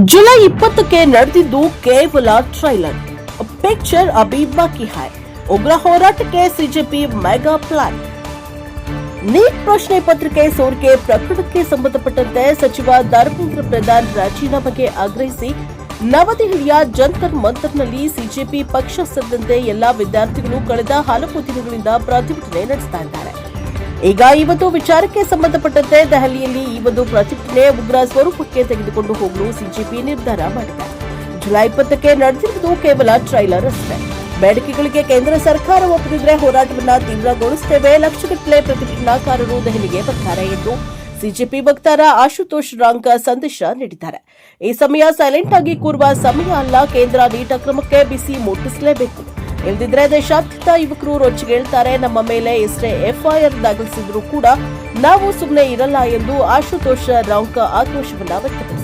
July 20ಕ್ಕೆ ನಡೆದಿದ್ದು ಕೇವಲ trailer. Picture Abhi ಬಾಕಿ ಹೈ. ಉಗ್ರ ಹೋರಾಟಕ್ಕೆ ಸಿಜೆಪಿ ಮೆಗಾ ಪ್ಲಾನ್. ನೀಟ್ ಪ್ರಶ್ನೆ ಪತ್ರಿಕೆ ಸೋರಿಕೆ ಪ್ರಕರಣಕ್ಕೆ ಸಂಬಂಧಪಟ್ಟಂತೆ ಸಚಿವ ಧರ್ಮೇಂದ್ರ ಪ್ರಧಾನ್ ರಾಜೀನಾಮೆಗೆ ಆಗ್ರಹಿಸಿ ನವದೆಹಲಿಯ ಜಂತರ್ ಮಂತರ್ನಲ್ಲಿ ಸಿಜೆಪಿ ಪಕ್ಷ ಸೇರಿದಂತೆ ಎಲ್ಲಾ ವಿದ್ಯಾರ್ಥಿಗಳು ಕಳೆದ ಹಲವು ದಿನಗಳಿಂದ ಪ್ರತಿಭಟನೆ ನಡೆಸ್ತಾ ಇದ್ದಾರೆ. ಈಗ ಇವತ್ತು ವಿಚಾರಕ್ಕೆ ಸಂಬಂಧಪಟ್ಟಂತೆ ದೆಹಲಿಯಲ್ಲಿ ಈ ಒಂದು ಪ್ರತಿಭಟನೆ ಉಗ್ರ ಸ್ವರೂಪಕ್ಕೆ ತೆಗೆದುಕೊಂಡು ಹೋಗಲು ಸಿಜೆಪಿ ನಿರ್ಧಾರ ಮಾಡಿದೆ. ಜುಲೈ 20ಕ್ಕೆ ನಡೆದಿರುವುದು ಕೇವಲ ಟ್ರೈಲರ್ ಅಷ್ಟೇ. ಬೇಡಿಕೆಗಳಿಗೆ ಕೇಂದ್ರ ಸರ್ಕಾರ ಒಪ್ಪಿದ್ರೆ ಹೋರಾಟವನ್ನ ತೀವ್ರಗೊಳಿಸುತ್ತೇವೆ. ಲಕ್ಷಗಟ್ಟಲೆ ಪ್ರತಿಭಟನಾಕಾರರು ದೆಹಲಿಗೆ ಬರ್ತಾರೆ ಎಂದು ಸಿಜೆಪಿ ವಕ್ತಾರ ಆಶುತೋಷ್ ರಾಂಕ ಸಂದೇಶ ನೀಡಿದ್ದಾರೆ. ಈ ಸಮಯ ಸೈಲೆಂಟ್ ಆಗಿ ಕೂರುವ ಸಮಯ ಅಲ್ಲ. ಕೇಂದ್ರ ನೀಟ್ ಅಕ್ರಮಕ್ಕೆ ಬಿಸಿ ಮುಟ್ಟಿಸಲೇಬೇಕು. ಇಲ್ಲದಿದ್ರೆ ದೇಶಾದ್ಯಂತ ಯುವಕರು ರೊಚ್ಚಿಗೇಳ್ತಾರೆ. ನಮ್ಮ ಮೇಲೆ ಎಷ್ಟೇ ಎಫ್ಐಆರ್ ದಾಖಲಿಸಿದ್ರು ಕೂಡ ನಾವು ಸುಮ್ಮನೆ ಇರಲ್ಲ ಎಂದು ಆಶುತೋಷ್ ರಾಂಕ ಆಕ್ರೋಶವನ್ನ ವ್ಯಕ್ತಪಡಿಸಿದ್ದಾರೆ.